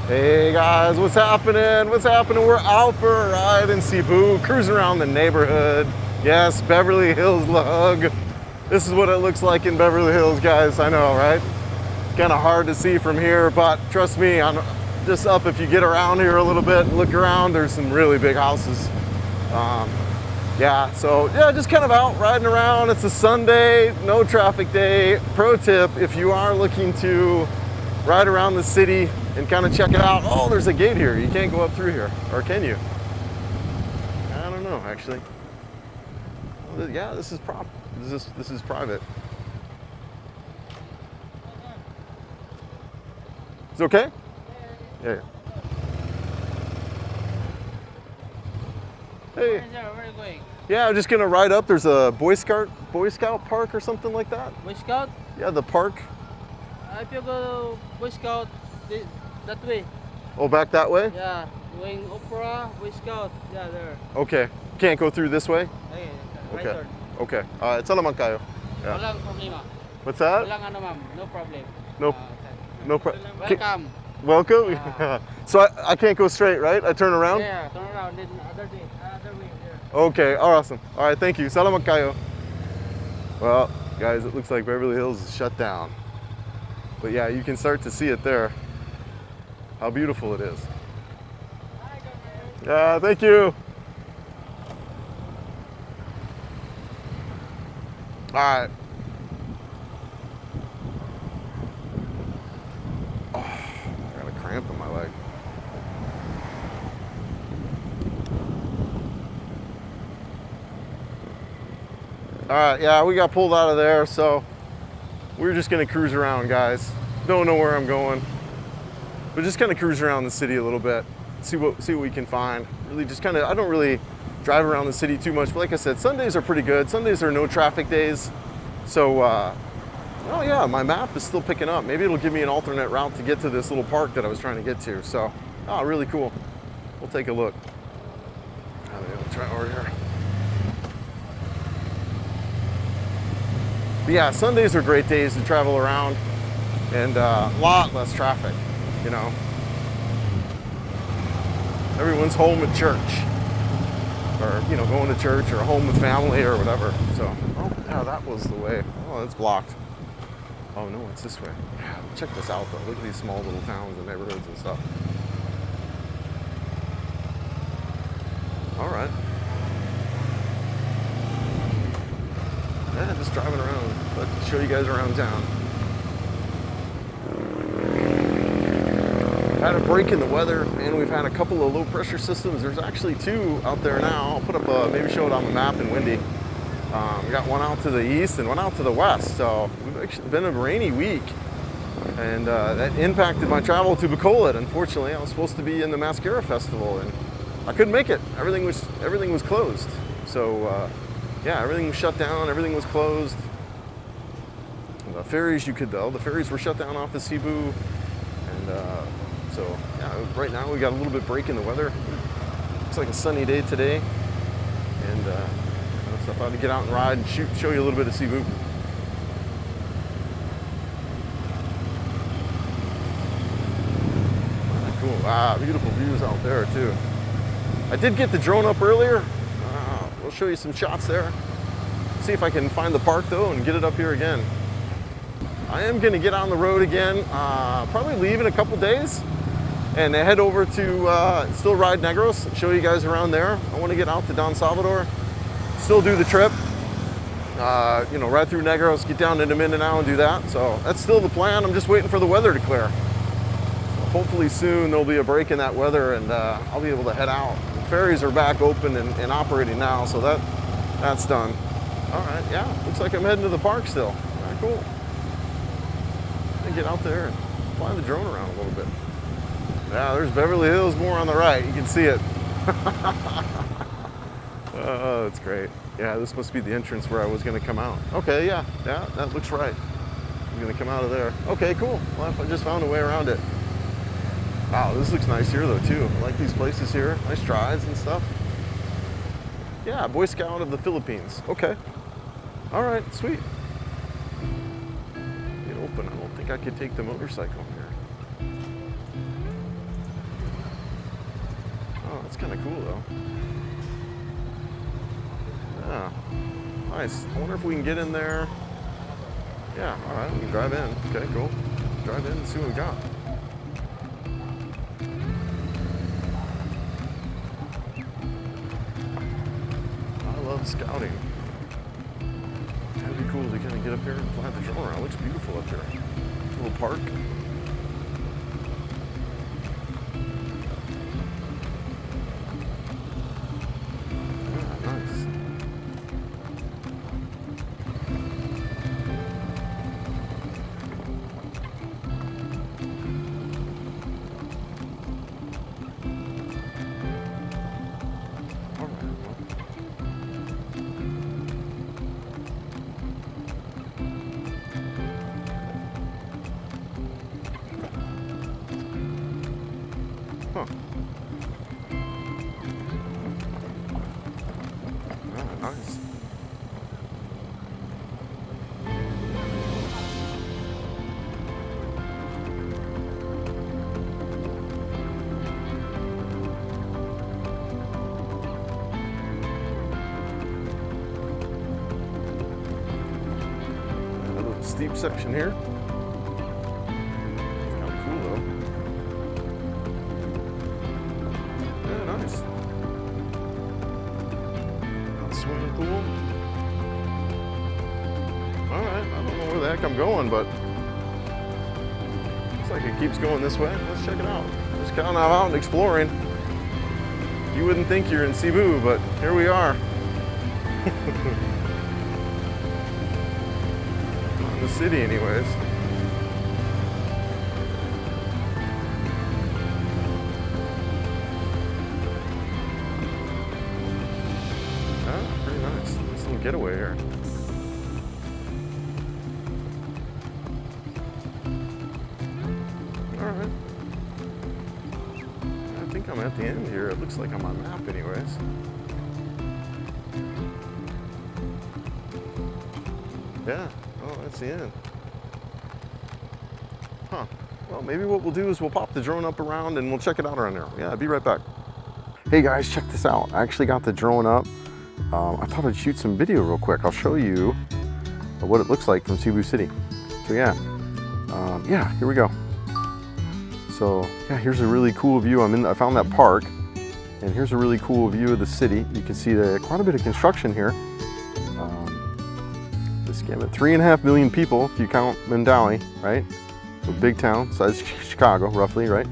Hey guys, what's happening? What's happening? We're out for a ride in Cebu, cruising around the neighborhood. Yes, Beverly Hills, Lahug. This is what it looks like in Beverly Hills, guys. I know, right? It's kind of hard to see from here, but trust me, I'm just up. If you get around here a little bit and look around, there's some really big houses. Just kind of out riding around. It's a Sunday, no traffic day. Pro tip, if you are looking to ride around the city and kind of check it out. Oh, there's a gate here. You can't go up through here, or can you? I don't know, actually. Yeah, this is this is private. It's okay? Yeah. Hey. Where are you going? Yeah, I'm just gonna ride up. There's a Boy Scout park or something like that. Boy Scout? Yeah, the park. If you go Boy Scout that way. Oh, back that way? Yeah, going Opera, Boy Scout. Yeah, there. Okay. Can't go through this way? Okay, right Okay. turn. Okay. Salamat kayo. Yeah. Walang problema. What's that? Walang ano ma'am, no problem. No. No problem. Welcome. Welcome. So I can't go straight, right? I turn around? Yeah, turn around, then other way there. Okay, awesome. All right, thank you. Salamat kayo. Well, guys, it looks like Beverly Hills is shut down. But yeah, you can start to see it there. How beautiful it is. Yeah, thank you. All right. Oh, I got a cramp in my leg. All right, yeah, we got pulled out of there, so we're just gonna cruise around, guys. Don't know where I'm going, but just kind of cruise around the city a little bit, see what we can find. Really, just kind of. I don't really drive around the city too much, but like I said, Sundays are pretty good. Sundays are no traffic days, so. Oh yeah, my map is still picking up. Maybe it'll give me an alternate route to get to this little park that I was trying to get to. So, oh, really cool. We'll take a look. I'll try over here. But yeah, Sundays are great days to travel around, and a lot less traffic, you know. Everyone's home at church, or, you know, going to church or home with family or whatever. So, oh yeah, that was the way. Oh, it's blocked. Oh no, it's this way. Yeah, check this out though. Look at these small little towns and neighborhoods and stuff. All right. Yeah, just driving around. Let's show you guys around town. Had a break in the weather, and we've had a couple of low pressure systems. There's actually two out there now. I'll put up maybe show it on the map in Windy. We got one out to the east and one out to the west. So we've actually been a rainy week, and that impacted my travel to Bacolod. Unfortunately, I was supposed to be in the Mascara Festival, and I couldn't make it. Everything was closed. So yeah, everything was shut down. Everything was closed. The ferries, the ferries were shut down off of Cebu, and so yeah, right now we got a little bit break in the weather. Looks like a sunny day today, and so I thought I'd get out and ride and show you a little bit of Cebu. Cool. Beautiful views out there too. I did get the drone up earlier. We'll show you some shots there. See if I can find the park though and get it up here again. I am gonna get on the road again, probably leave in a couple days and head over to still ride Negros and show you guys around there. I wanna get out to Don Salvador, still do the trip, you know, right through Negros, get down into Mindanao and do that. So that's still the plan. I'm just waiting for the weather to clear. So hopefully soon there'll be a break in that weather, and I'll be able to head out. The ferries are back open and operating now, so that's done. All right, yeah, looks like I'm heading to the park still. All right, cool. And get out there and fly the drone around a little bit. Yeah, there's Beverly Hills more on the right. You can see it. Oh, that's great. Yeah, this must be the entrance where I was going to come out. Okay, yeah, that looks right. I'm going to come out of there. Okay, cool. Well, if I just found a way around it. Wow, this looks nice here though too. I like these places here. Nice strides and stuff. Yeah, Boy Scout of the Philippines. Okay. All right, sweet. Get open. I don't think I could take the motorcycle here. That's kind of cool though. Yeah, nice. I wonder if we can get in there. Yeah, all right, we can drive in. Okay, cool. Drive in and see what we got. I love scouting. That'd be cool to kind of get up here and fly the drone around. It looks beautiful up here. Little park. Huh. Ah, nice. A little steep section here. It's kind of cool though. Nice. Swimming pool. All right, I don't know where the heck I'm going, but looks like it keeps going this way. Let's check it out. Just kind of out and exploring. You wouldn't think you're in Cebu, but here we are. Not in the city anyways. Getaway here. All right. I think I'm at the end here. It looks like on my map anyways. Yeah, oh, that's the end. Huh. Well, maybe what we'll do is we'll pop the drone up around and we'll check it out around there. Yeah, I'll be right back. Hey guys, check this out. I actually got the drone up. I thought I'd shoot some video real quick. I'll show you what it looks like from Cebu City. So yeah, here we go. So yeah, here's a really cool view. I found that park, and here's a really cool view of the city. You can see quite a bit of construction here. This gamut, 3.5 million people if you count Mandaue, right? So big town, size Chicago roughly, right?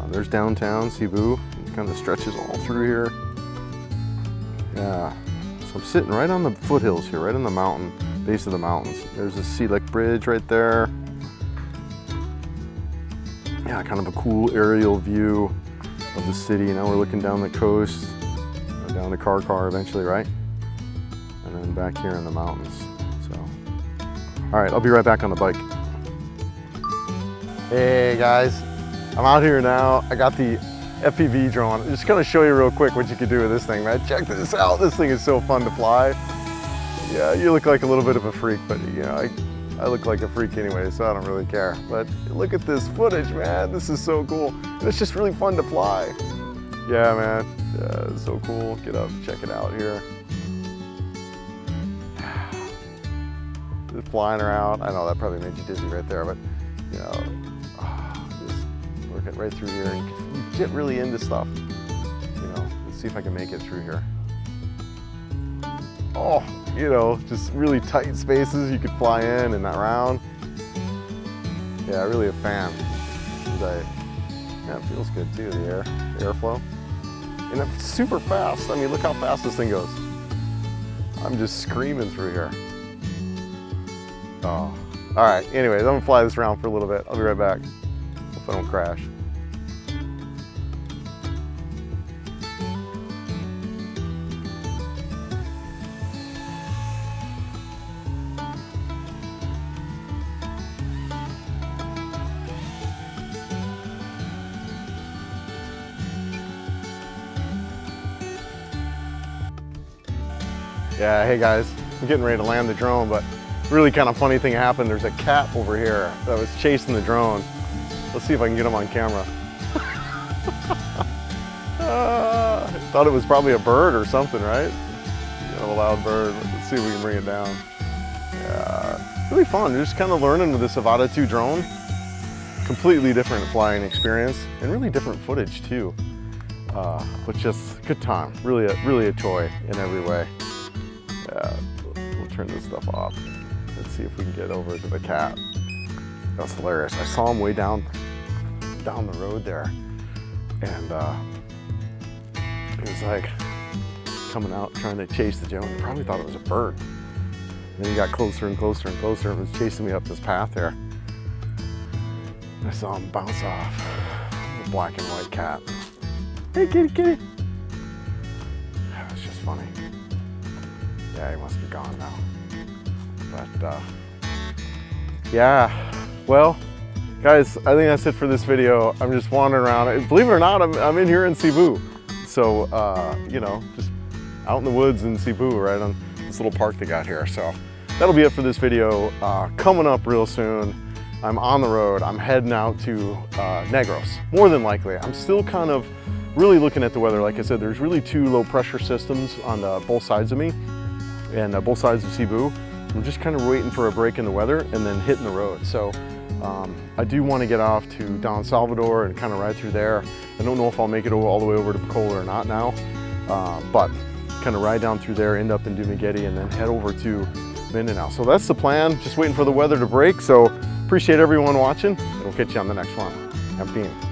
There's downtown Cebu. It kind of stretches all through here. Yeah. So I'm sitting right on the foothills here, right on the mountain, base of the mountains. There's a scenic bridge right there. Yeah, kind of a cool aerial view of the city. Now we're looking down the coast, down to Car eventually, right? And then back here in the mountains. So, all right, I'll be right back on the bike. Hey guys, I'm out here now. I got the FPV drone. Just gonna show you real quick what you can do with this thing, man. Check this out. This thing is so fun to fly. Yeah, you look like a little bit of a freak, but you know, I look like a freak anyway, so I don't really care. But look at this footage, man. This is so cool. And it's just really fun to fly. Yeah, man. Yeah, it's so cool. Get up, check it out here. Just flying around. I know that probably made you dizzy right there, but you know, just working right through here and you get really into stuff. You know, let's see if I can make it through here. Oh, you know, just really tight spaces you could fly in and around. Yeah, really a fan. Yeah, it feels good too, the airflow. And it's super fast. I mean, look how fast this thing goes. I'm just screaming through here. Oh, all right. Anyways, I'm gonna fly this around for a little bit. I'll be right back. Hope I don't crash. Yeah, hey guys, I'm getting ready to land the drone, but really kind of funny thing happened. There's a cat over here that was chasing the drone. Let's see if I can get him on camera. Thought it was probably a bird or something, right? You know, a loud bird. Let's see if we can bring it down. Yeah, really fun. Just kind of learning with this Avata 2 drone. Completely different flying experience and really different footage too. But just good time. Really a toy in every way. We'll turn this stuff off. Let's see if we can get over to the cat. That's hilarious. I saw him way down the road there, and he was like coming out trying to chase the drone. He probably thought it was a bird. And then he got closer and closer and closer and was chasing me up this path there. I saw him bounce off. A black and white cat. Hey, kitty, kitty. It's just funny. Yeah, he must be gone now. But yeah, well, guys, I think that's it for this video. I'm just wandering around. Believe it or not, I'm in here in Cebu. So, you know, just out in the woods in Cebu, right on this little park they got here. So that'll be it for this video. Coming up real soon, I'm on the road. I'm heading out to Negros, more than likely. I'm still kind of really looking at the weather. Like I said, there's really 2 low pressure systems on both sides of me and both sides of Cebu. I'm just kind of waiting for a break in the weather and then hitting the road. So I do want to get off to Don Salvador and kind of ride through there. I don't know if I'll make it all the way over to Bacola or not now, but kind of ride down through there, end up in Dumaguete, and then head over to Mindanao. So that's the plan, just waiting for the weather to break. So appreciate everyone watching, and we'll catch you on the next one. Have a beam.